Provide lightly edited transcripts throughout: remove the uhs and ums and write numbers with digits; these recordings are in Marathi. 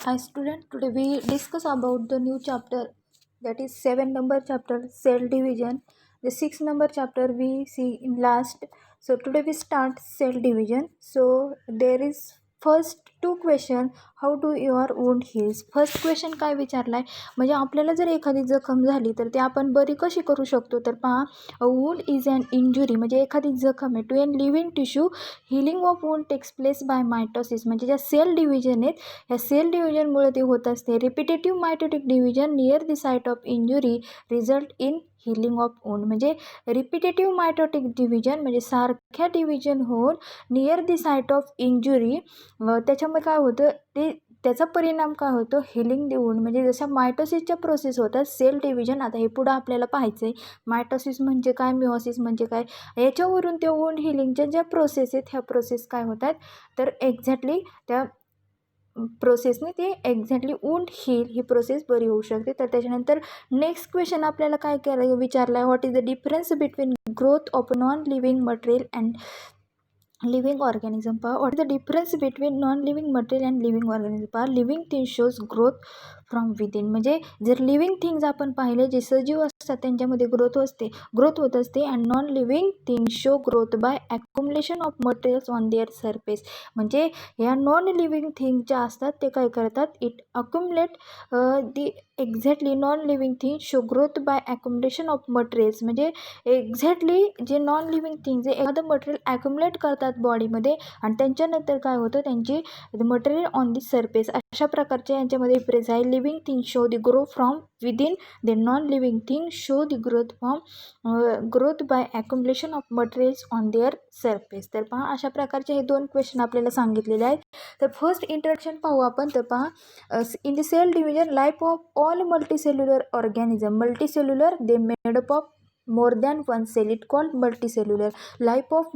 Hi student, today we discuss about the new chapter, that is 7 number chapter, cell division. The 6 number chapter we see in last. So today we start cell division. So there is first two question, how do your wound heals. First question काय विचारलाय, म्हणजे आपल्याला जर एखादी जखम झाली तर ते आपण बरी कशी करू शकतो. तर पहा, a wound is an injury, म्हणजे एखादी जखम आहे, to an living tissue. Healing of wound takes place by mitosis, म्हणजे ज्या सेल डिव्हिजन आहेत ह्या सेल डिव्हिजनमुळे ते होत असते. Repetitive mitotic division near the site of injury result in healing of wound, म्हणजे रिपिटेटिव्ह मायटोटिक डिव्हिजन म्हणजे सारख्या डिव्हिजन होऊन near the site of injury, त्याच्यामुळे काय होतं ते त्याचा परिणाम काय होतो, हिलिंग द वूंड. म्हणजे जशा मायटोसिसच्या प्रोसेस होतात सेल डिव्हिजन, आता हे पुढं आपल्याला पाहायचं आहे. मायटोसिस म्हणजे काय, मिओसिस म्हणजे काय, याच्यावरून त्या वूंड हिलिंगच्या ज्या प्रोसेस आहेत ह्या प्रोसेस काय होतात, तर एक्झॅक्टली त्या प्रोसेसने ते एक्झॅक्टली वूंड हील ही प्रोसेस बरी होऊ शकते. तर त्याच्यानंतर नेक्स्ट क्वेश्चन आपल्याला काय विचारला आहे, what is the difference between growth of non living material and living organism. पहा, what is the difference between non living material and living organism. पहा, living thing shows growth from within, म्हणजे जर लिव्हिंग थिंग्स आपण पाहिले जे सजीव असतात त्यांच्यामध्ये ग्रोथ होत असते. And non living thing show growth by accumulation of materials on their surface, म्हणजे ह्या नॉन लिव्हिंग थिंग ज्या असतात ते काय करतात, it accumulate the exactly non living thing show growth by accumulation of materials, म्हणजे एक्झॅक्टली जे नॉन लिव्हिंग थिंग जे एखादं मटेरियल ॲक्युमुलेट करतात बॉडीमध्ये आणि त्यांच्यानंतर काय होतं त्यांची मटेरियल ऑन दी सरफेस, अशा प्रकारचे यांच्यामध्ये फ्रेज आहे. Living thing show the grow from within, the non living thing show the growth by accumulation of materials on their surface. तर पहा, अशा प्रकारचे हे दोन क्वेश्चन आपल्याला सांगितलेले आहेत. तर फर्स्ट इंट्रोडक्शन पाहू आपण. तर पहा, in the cell division life of all multicellular organism, multicellular they made up of more than one cell, it called multicellular. Life of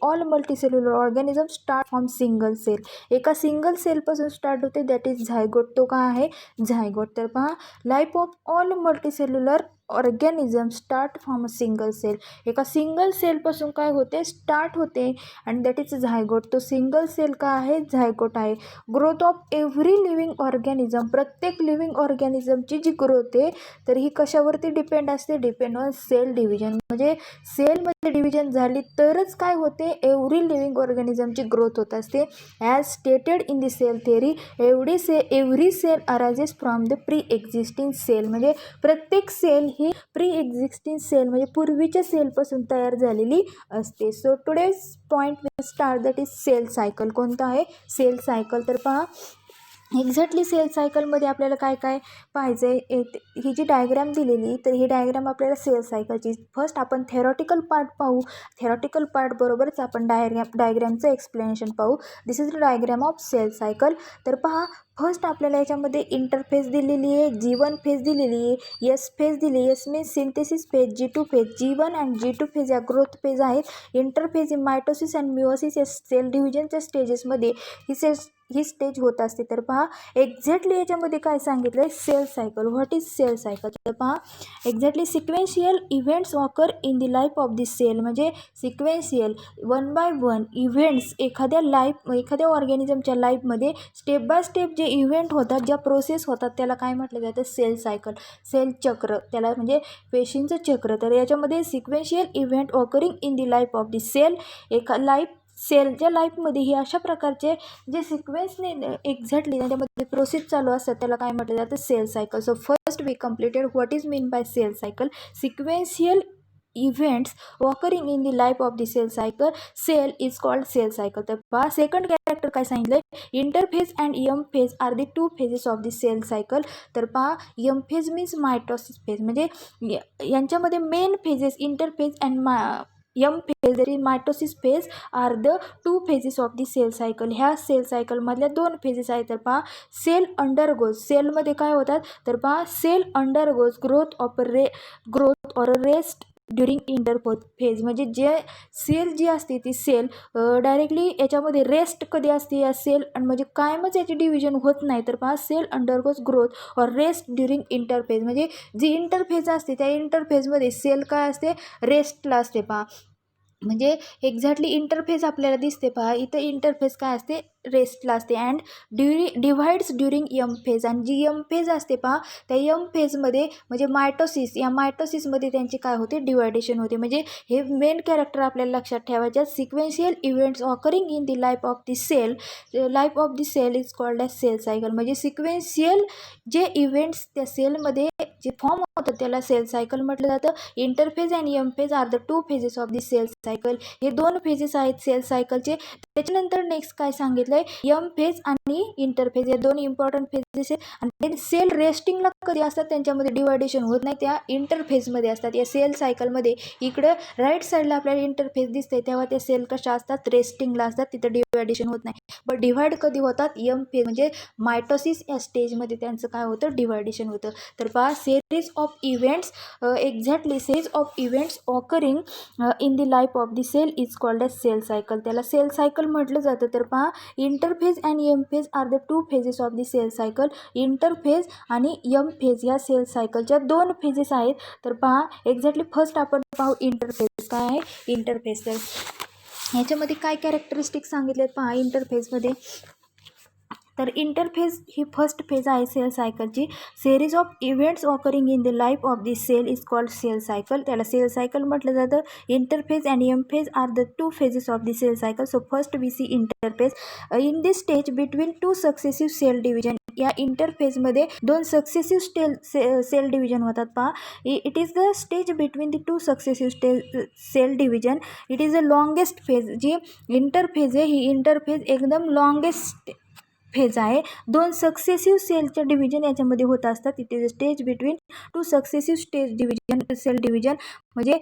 all multicellular organisms start from single cell, एका सिंगल सेलपासून स्टार्ट होते, दॅट इज झायगोट. तो काय आहे, झायगोट. तर पहा, life of all multicellular organism start from a single cell, एका सिंगल सेलपासून काय होते, स्टार्ट होते, आणि दॅट इज झायगोट. तो सिंगल सेल काय आहे, झायगोट आहे. Growth of every living organism, प्रत्येक लिव्हिंग ऑर्गॅनिझमची जी ग्रोथ आहे तर ही कशावरती डिपेंड असते, डिपेंड ऑन सेल डिव्हिजन, म्हणजे सेलमध्ये डिव्हिजन झाली तरच काय होते, एव्हरी लिव्हिंग ऑर्गॅनिझमची ग्रोथ होत असते. As stated in the cell theory, every cell arises from the pre existing cell, म्हणजे प्रत्येक सेल ही प्री एक्झिस्टिंग सेल म्हणजे पूर्वीच्या सेलपासून तयार झालेली असते. So today's point will start, that is cell cycle. कोणतं आहे, सेल सायकल. तर पहा, एक्झॅक्टली सेल सायकलमध्ये आपल्याला काय काय पाहायचं आहे, ही जी डायग्राम दिलेली, तर ही डायग्राम आपल्याला सेल सायकलची. फर्स्ट आपण थेरॉटिकल पार्ट पाहू, थेरॉटिकल पार्ट बरोबरच आपण डायग्रामचं एक्सप्लेनेशन पाहू. This is the diagram of cell cycle. तर पहा, फर्स्ट आपल्याला याच्यामध्ये इंटरफेस दिलेली आहे, G1 फेज दिलेली आहे, S फेज दिली, S means synthesis phase, G2 phase. G1 and G2 phase या ग्रोथ फेज आहेत. Interphase in mitosis and meiosis या सेल डिव्हिजनच्या स्टेजेसमध्ये ही स्टेज होत असते. तर पहा, एक्झॅक्टली याच्यामध्ये काय सांगितलं आहे, cell cycle. What is cell cycle. तर पहा, exactly sequential events occur in the life of the cell, म्हणजे sequential one by one events एखाद्या ऑर्गॅनिझमच्या लाईफमध्ये स्टेप बाय स्टेप जे इव्हेंट होतात, ज्या प्रोसेस होतात त्याला काय म्हटलं जातं, सेल सायकल, सेल चक्र, त्याला म्हणजे पेशींचं चक्र. तर याच्यामध्ये sequential event occurring in the life of the cell, सेलच्या लाईफमध्ये ही अशा प्रकारचे जे सिक्वेन्सने एक्झॅक्टली त्याच्यामध्ये प्रोसेस चालू असतात त्याला काय म्हटलं जातं, cell cycle. So first we completed what is mean by cell cycle. Sequential events occurring in the life of the cell cycle, cell is called cell cycle. तर पहा, सेकंड कॅरेक्टर काय सांगितलं, interphase and M phase are the two phases of the cell cycle. तर पहा, M phase means mitosis phase, म्हणजे यांच्यामध्ये main phases interphase and M phase जरी mitosis phase are the two phases of the cell cycle. ह्या सेल सायकलमधल्या दोन फेजेस आहेत. तर पहा, सेल अंडरगोज, सेलमध्ये काय होतात, तर पहा, cell undergoes growth or rest during interphase, म्हणजे जे सेल जी असते ती सेल डायरेक्टली याच्यामध्ये रेस्ट कधी असते या सेल, आणि म्हणजे कायमच याची डिव्हिजन होत नाही. तर पहा, cell undergoes growth or rest during interphase, म्हणजे जी इंटरफेज असते त्या इंटरफेजमध्ये सेल काय असते, रेस्टला असते. पहा, म्हणजे एक्झॅक्टली इंटरफेस आपल्याला दिसते. पहा, इथं इंटरफेस काय असते, रेस्टला असते अँड डिव्हाइड्स ड्युरिंग यम फेज. आणि जी यम फेज असते पहा, त्या यम फेजमध्ये म्हणजे मायटोसिस, या मायटोसिसमध्ये त्यांची काय होते, डिवायडेशन होते. म्हणजे हे मेन कॅरेक्टर आपल्याला लक्षात ठेवायचे. Sequential events occurring in the life of the cell, life of the cell is called as cell cycle. म्हणजे सिक्वेन्शियल जे इव्हेंट्स त्या सेलमध्ये जे फॉर्म होतात त्याला सेल सायकल म्हटलं जातं. Interphase and M phase are the 2 phases of the cell cycle. हे 2 फेजेस आहेत सेल सायकलचे. त्याच्यानंतर नेक्स्ट काय सांगितलं आहे, यम फेज आणि इंटरफेज हे 2 इम्पॉर्टंट फेजेस आहेत. आणि सेल रेस्टिंगला कधी असतात, त्यांच्यामध्ये डिवायडेशन होत नाही, त्या इंटरफेजमध्ये असतात. या सेल सायकलमध्ये इकडं राईट साईडला आपल्याला इंटरफेज दिसते, तेव्हा त्या सेल कशा असतात, रेस्टिंगला असतात, तिथं डिवायडेशन होत नाही. बट डिवाइड कधी होतात, यम फेज म्हणजे मायटोसिस या स्टेजमध्ये त्यांचं काय होतं, डिवायडेशन होतं. तर पहा, series of events, exactly series of events occurring in the life of the cell is called as cell cycle. त्याला सेल सायकल म्हटलं जातं. तर पहा, interphase and M phase are the 2 phases of the cell cycle. Interphase आणि यम फेज या सेल सायकलच्या 2 फेजेस आहेत. तर पहा, एक्झॅक्टली फर्स्ट आपण पाहू इंटरफेज. काय आहे इंटरफेज, तर ह्याच्यामध्ये काय कॅरेक्टरिस्टिक सांगितलेत पहा इंटरफेजमध्ये. तर इंटरफेज ही फर्स्ट फेज आहे सेल सायकलची. Series of events occurring in the life of the cell is called cell cycle. त्याला सेल सायकल म्हटलं जातं. Interphase and M phase are the 2 phases of the cell cycle. So first we see interphase. In this stage between 2 successive cell division, या इंटरफेजमध्ये 2 सक्सेसिव्ह सेल डिव्हिजन होतात पहा. It is the stage between the 2 successive cell division. It is the longest phase. जी इंटरफेज आहे ही इंटरफेज एकदम लॉंगेस्ट फेज आहे. 2 सक्सेसिव्ह सेलच्या डिव्हिजन याच्यामध्ये होत असतात. It is a stage between 2 successive cell division. म्हणजे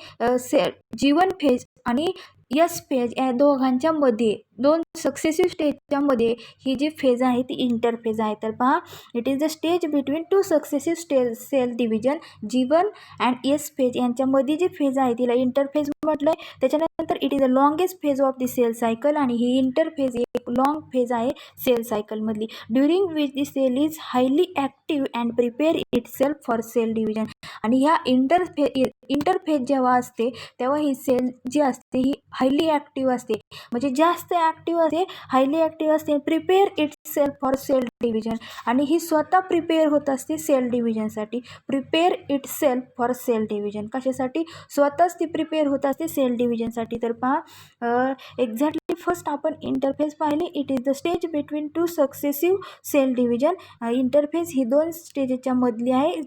जीवन फेज आणि यस फेज या दोघांच्या मध्ये, 2 सक्सेसिव्ह स्टेजच्या मध्ये ही जी फेज आहे ती इंटरफेज आहे. तर पहा, it is the stage between 2 successive cell division, G one and S phase यांच्यामध्ये जी फेज आहे तिला इंटरफेज म्हटलं आहे. त्याच्यानंतर it is the longest phase of the cell cycle, आणि ही इंटरफेज एक लॉंग फेज आहे सेल सायकलमधली. During which the cell is highly active and prepare itself for cell division. आणि ह्या इंटरफेज जेव्हा असते तेव्हा ही सेल जी असते ही हायली ॲक्टिव्ह असते. म्हणजे जास्त ॲक्टिव्ह असते, हायली ॲक्टिव्ह असते, prepare itself for cell division. आणि ही स्वतः प्रिपेअर होत असते सेल डिव्हिजनसाठी. Prepare itself for cell division कशासाठी, स्वतःच ती प्रिपेअर होत असते सेल डिव्हिजनसाठी. तर पहा, एक्झॅक्टली फर्स्ट आपण इंटरफेज पाहिले. It is the stage between 2 successive cell division. Interphase ही 2 स्टेजेसच्या मधली आहे.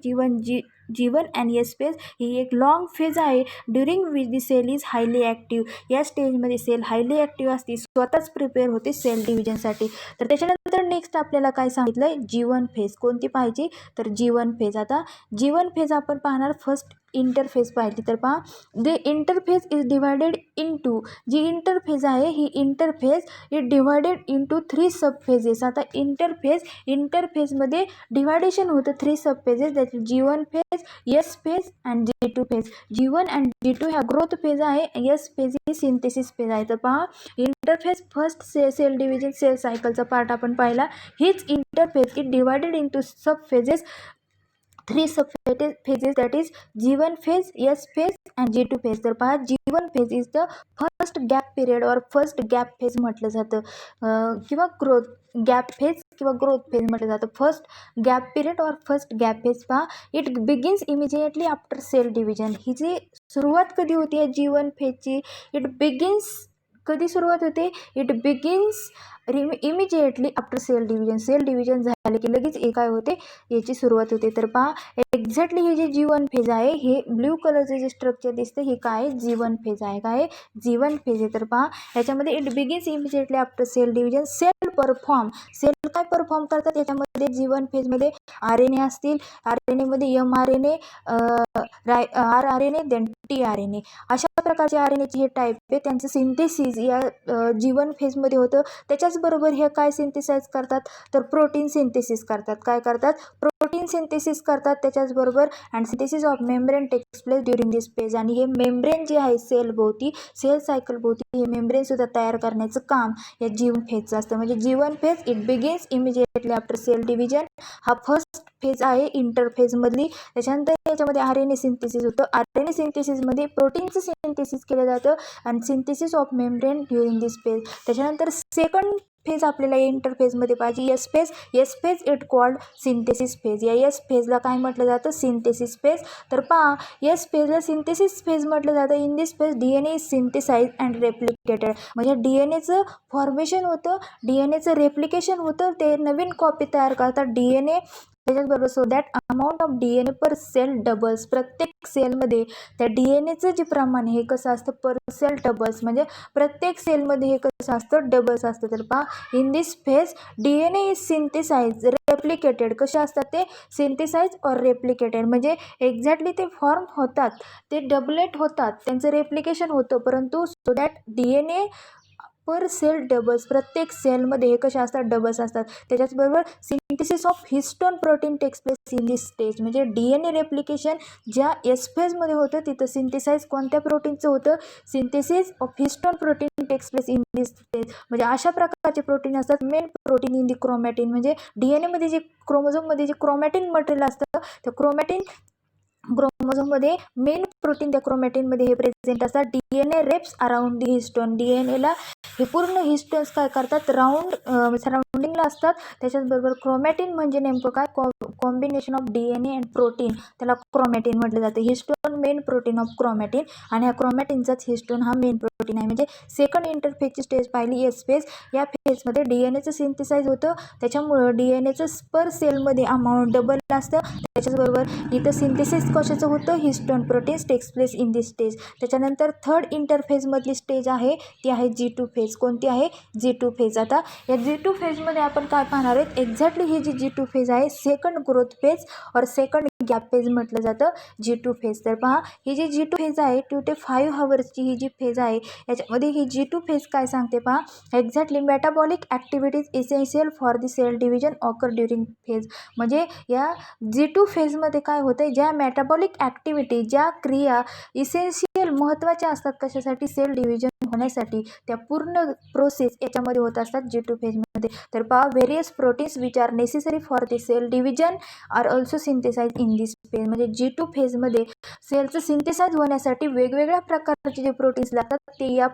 जीवन अँड यस फेज ही एक लॉंग फेज आहे. During which the cell is highly active. या स्टेजमध्ये सेल हायली ॲक्टिव्ह असते, स्वतःच प्रिपेअर होते सेल डिव्हिजनसाठी. तर त्याच्यानंतर नेक्स्ट आपल्याला काय सांगितलं आहे, जीवन फेज. कोणती पाहिजे, तर जीवन फेज. आता जीवन फेज आपण पाहणार. फर्स्ट इंटरफेज पाहिली. तर पहा, the interphase is divided into, जी इंटरफेज आहे ही interphase is divided into 3 sub phases. आता इंटरफेजमध्ये डिवायडेशन होतं 3 सब फेजेस. त्याचे G one phase, S phase and G2 phase. G one and G2 ह्या ग्रोथ फेज आहे, यस फेज ही सिंथेसिस फेज आहे. तर पहा, interphase first cell division cell सायकलचा पार्ट आपण पाहिला. हीच interphase is divided into sub phases, 3 sub phases, that is G one phase, S phase and G2 phase. तर पहा, G one phase is the first gap period or first gap phase म्हटलं जातं, किंवा गॅप फेज किंवा ग्रोथ फेज म्हटलं जातं. First gap period or first gap phase. पहा, it begins immediately after cell division. ही जी सुरुवात कधी होती आहे जीवन फेजची, इट बिगिन्स, कधी सुरुवात होते, it begins immediately after cell division. Cell division झाले की लगेच काय होते, याची सुरुवात होते. तर पहा, एक्झॅक्टली हे जे जीवन फेज आहे, हे ब्ल्यू कलरचे जे स्ट्रक्चर दिसते हे काय, जीवन फेज आहे. काय, जीवन फेज आहे. तर पहा, ह्याच्यामध्ये it begins immediately after cell division. Cell काय परफॉर्म करतात याच्यामध्ये, जीवन फेजमध्ये RNA असतील, RNAमध्ये mRNA, rRNA, देन tRNA, अशा प्रकारचे RNAचे हे टाईप आहे. त्यांचं सिंथेसिस या जीवन फेजमध्ये होतं. त्याच्याचबरोबर हे काय सिंथेसाइज करतात, तर प्रोटीन सिंथेसिस करतात. काय करतात, प्रोटीन सिंथेसिस करतात. त्याच्याचबरोबर and synthesis of membrane takes place during this phase. आणि हे मेम्ब्रेन जे आहे सेल भोवती, सेल सायकल भोवती हे मेम्ब्रेनसुद्धा तयार करण्याचं काम या जीवन फेजचं असतं. म्हणजे G one phase it begins immediately after cell division. हा फर्स्ट फेज आहे इंटरफेजमधली. त्याच्यानंतर याच्यामध्ये RNA सिंथेसिस होतं. RNA सिंथेसिसमध्ये प्रोटीनचं सिंथेसिस केलं जातं आणि synthesis of membrane during this phase. त्याच्यानंतर सेकंड फेज आपल्याला इंटरफेजमध्ये पाहिजे, S phase. S phase it called synthesis phase. या एस फेजला काय म्हटलं जातं, सिंथेसिस फेज. तर पहा, एस फेजला सिंथेसिस फेज म्हटलं जातं. In this phase DNA is synthesize and replicated. म्हणजे DNAचं फॉर्मेशन होतं, DNAचं रेप्लिकेशन होतं, ते नवीन कॉपी तयार करतात DNA त्याच्याचबरोबर. So that amount of DNA per cell doubles. प्रत्येक सेलमध्ये त्या DNAचं जे प्रमाण हे कसं असतं, पर सेल डबल्स. म्हणजे प्रत्येक सेलमध्ये हे कसं असतं, डबल्स असतं. तर पहा, in this phase DNA is synthesize replicated. कसे असतात ते, सिंथेसाइज और रेप्लिकेटेड. म्हणजे एक्झॅक्टली ते फॉर्म होतात, ते डबलेट होतात, त्यांचं रेप्लिकेशन होतं, परंतु so that DNA per cell doubles. प्रत्येक सेलमध्ये हे कसे असतात, डबल्स असतात. त्याच्याचबरोबर synthesis of histone protein takes place in this stage. म्हणजे DNA रेप्लिकेशन ज्या एस फेजमध्ये होतं तिथं सिंथेसाइज कोणत्या प्रोटीनचं होतं, synthesis of histone protein takes place in this stage. म्हणजे अशा प्रकारचे प्रोटीन असतात, main protein in the chromatin. म्हणजे DNA जे क्रोमोझोममध्ये जे क्रोमॅटिन मटेरियल असतं, त्या क्रोमोझोममध्ये मेन प्रोटीन त्या क्रोमॅटिनमध्ये हे प्रेझेंट असतात. DNA wraps around the histone. DNAला हे पूर्ण हिस्टोन्स काय करतात, सराउंडिंगला असतात. त्याच्याचबरोबर क्रोमॅटिन म्हणजे नेमकं काय, combination of DNA and protein, त्याला क्रोमॅटिन म्हटलं जातं. Histone main protein of chromatin, आणि ह्या क्रोमॅटिनचाच हिस्टोन हा मेन प्रोटीन आहे. म्हणजे सेकंड इंटरफेजची स्टेज पाहिली, एस फेज. या फेजमध्ये DNAचं सिंथेसाइज होतं, त्याच्यामुळं DNAचं पर सेलमध्ये अमाऊंट डबल असतं. त्याच्याचबरोबर इथं सिंथेसिस कशाचं होतं, histone proteins takes place in this stage. त्याच्यानंतर थर्ड इंटरफेजमधली स्टेज आहे ती आहे G2 फेज. कोणती आहे, G2 फेज. आता या G2 फेजमध्ये आपण काय पाहणार आहेत, एक्झॅक्टली ही जी G2 फेज आहे, सेकंड ग्रोथ फेज और सेकंड गॅप फेज म्हटलं जातं G2 फेज. तर पहा, ही जी G2 फेज आहे 2 ते 5 हवर्सची ही जी फेज आहे, याच्यामध्ये ही G2 फेज काय सांगते पहा, exactly metabolic activities essential for the cell division occur during phase. म्हणजे या G2 फेजमध्ये काय होतं, ज्या मेटाबॉलिक ॲक्टिव्हिटी, ज्या क्रिया इसेन्शियल महत्त्वाच्या असतात कशासाठी, सेल डिव्हिजन होण्यासाठी, त्या पूर्ण प्रोसेस याच्यामध्ये होत असतात G2 फेजमध्ये. तर पहा, various proteins which are necessary for the cell division are also synthesize in this phase. म्हणजे G2 फेजमध्ये सेलचं सिंथेसाइज होण्यासाठी वेगवेगळ्या प्रकारचे जे प्रोटीन्स लागतात ते या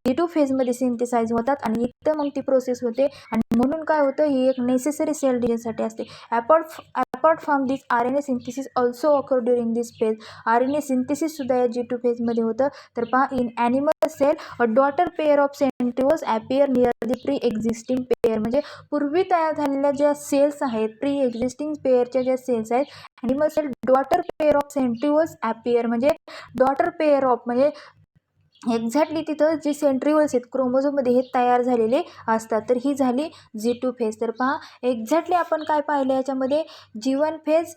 G2 फेजमध्ये सिंथेसाइज होतात, आणि इथं मग ती प्रोसेस होते, आणि म्हणून काय होतं, ही एक नेसेसरी सेल डिव्हिजनसाठी असते. Apart from this RNA synthesis also occur during this phase. RNA synthesis सुद्धा या G2 फेजमध्ये होतं. तर पहा, in animal cell a daughter pair of centrioles appear near the pre existing pair. म्हणजे पूर्वी तयार झालेल्या ज्या सेल्स आहेत, प्री एक्झिस्टिंग पेअरच्या ज्या सेल्स आहेत, animal cell daughter pair of centrioles appear. म्हणजे डॉटर पेअर ऑफ म्हणजे एक्झॅक्टली तिथं जे सेंट्रिओल्स आहेत क्रोमोझोममध्ये हे तयार झालेले असतात. तर ही झाली G2 फेज. तर पहा, एक्झॅक्टली आपण काय पाहिलं याच्यामध्ये, G1 फेज,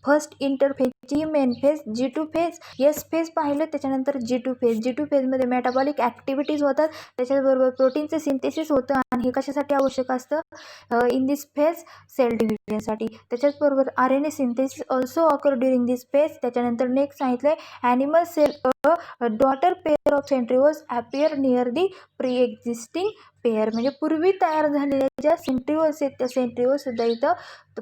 फर्स्ट इंटरफेजची main phase, G2 phase, S phase पाहिलं. त्याच्यानंतर G2 फेज. G2 फेजमध्ये मेटाबॉलिक ॲक्टिव्हिटीज होतात, त्याच्याबरोबर प्रोटीनचं सिंथेसिस होतं, आणि हे कशासाठी आवश्यक असतं, इन दिस फेज सेल डिव्हिजनसाठी. त्याच्याचबरोबर RNA synthesis also occur during this phase. त्याच्यानंतर नेक्स्ट सांगितलं आहे, animal cell daughter pair of centrioles appear near the pre existing pair. म्हणजे पूर्वी तयार झालेल्या ज्या सेंट्रिओल्स आहेत त्या सेंट्रिओल्ससुद्धा इथं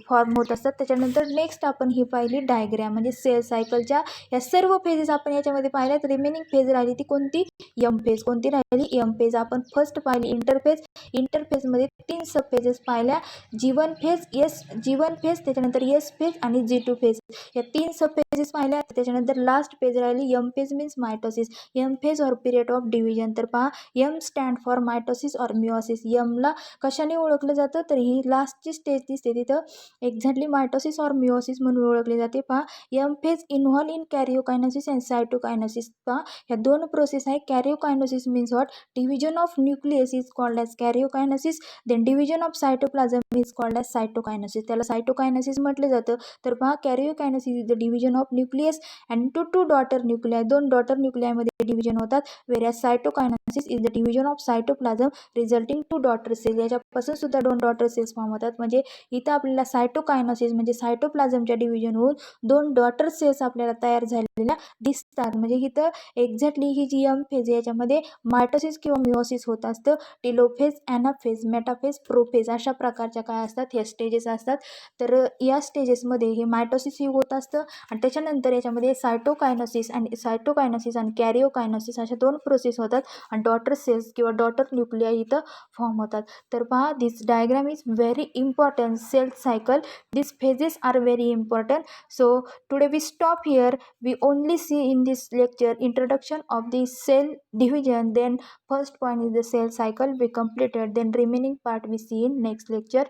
फॉर्म होत असतात. त्याच्यानंतर नेक्स्ट आपण ही पाहिली डायग्रॅम, म्हणजे सेल सायकलच्या या सर्व फेजेस आपण याच्यामध्ये पाहिल्या. तर रिमेनिंग फेज राहिली ती कोणती, एम फेज. कोणती राहिली, एम फेज. आपण फर्स्ट पाहिली इंटरफेज. इंटरफेजमध्ये 3 सब फेजेस पाहिल्या, G1 फेज, त्याच्यानंतर एस फेज आणि G2 फेज. या 3 सब फेजेस पाहिल्या. त्याच्यानंतर लास्ट फेज राहिली M phase, means mitosis. M phase or period of division. तर पहा, M stand for mitosis or meiosis. एमला कशाने ओळखलं जातं, तर ही लास्टची स्टेज दिसते तिथं, एक्झॅक्टली मायटोसिस और मिओसिस म्हणून ओळखले जाते. पहा, M phase involve in karyokinesis and cytokinesis. पहा, ह्या 2 प्रोसेस आहे. Karyokinesis means what, division of nucleus is called as karyokinesis. Then division of cytoplasm is called as cytokinesis. त्याला सायटोकायनोसिस म्हटलं जातं. तर पहा, karyokinesis is the division of nucleus and two daughter nuclei. 2 daughter न्यूक्लियामध्ये डिव्हिजन होतात. Whereas cytokinesis is the division of cytoplasm resulting 2 daughter cell. याच्यापासून सुद्धा 2 डॉटर सेल्स फॉर्म होतात. म्हणजे इथं आपल्याला सायटोकायनोसिस म्हणजे सायटोप्लाझमच्या डिव्हिजन होऊन 2 डॉटर सेल्स आपल्याला तयार झालेल्या दिसतात. म्हणजे इथं एक्झॅक्टली ही जी एम फेज याच्यामध्ये मायटोसिस किंवा मिओसिस होत असतं. टिलोफेज, ॲनाफेज, मेटाफेज, प्रोफेज अशा प्रकारच्या काय असतात, ह्या स्टेजेस असतात. तर या स्टेजेसमध्ये हे मायटोसिस ही होत असतं, आणि त्याच्यानंतर याच्यामध्ये सायटोकायनोसिस आणि कॅरिओकायनोसिस अशा 2 प्रोसेस होतात. आणि आणि डॉटर सेल्स किंवा डॉटर न्यूक्लियाई इथं फॉर्म होतात. तर पहा, this diagram is very important cell cycle. These phases are very important. So today we stop here. We only see in this lecture introduction of the cell division, then first point is the cell cycle we completed, then remaining part we see in next lecture.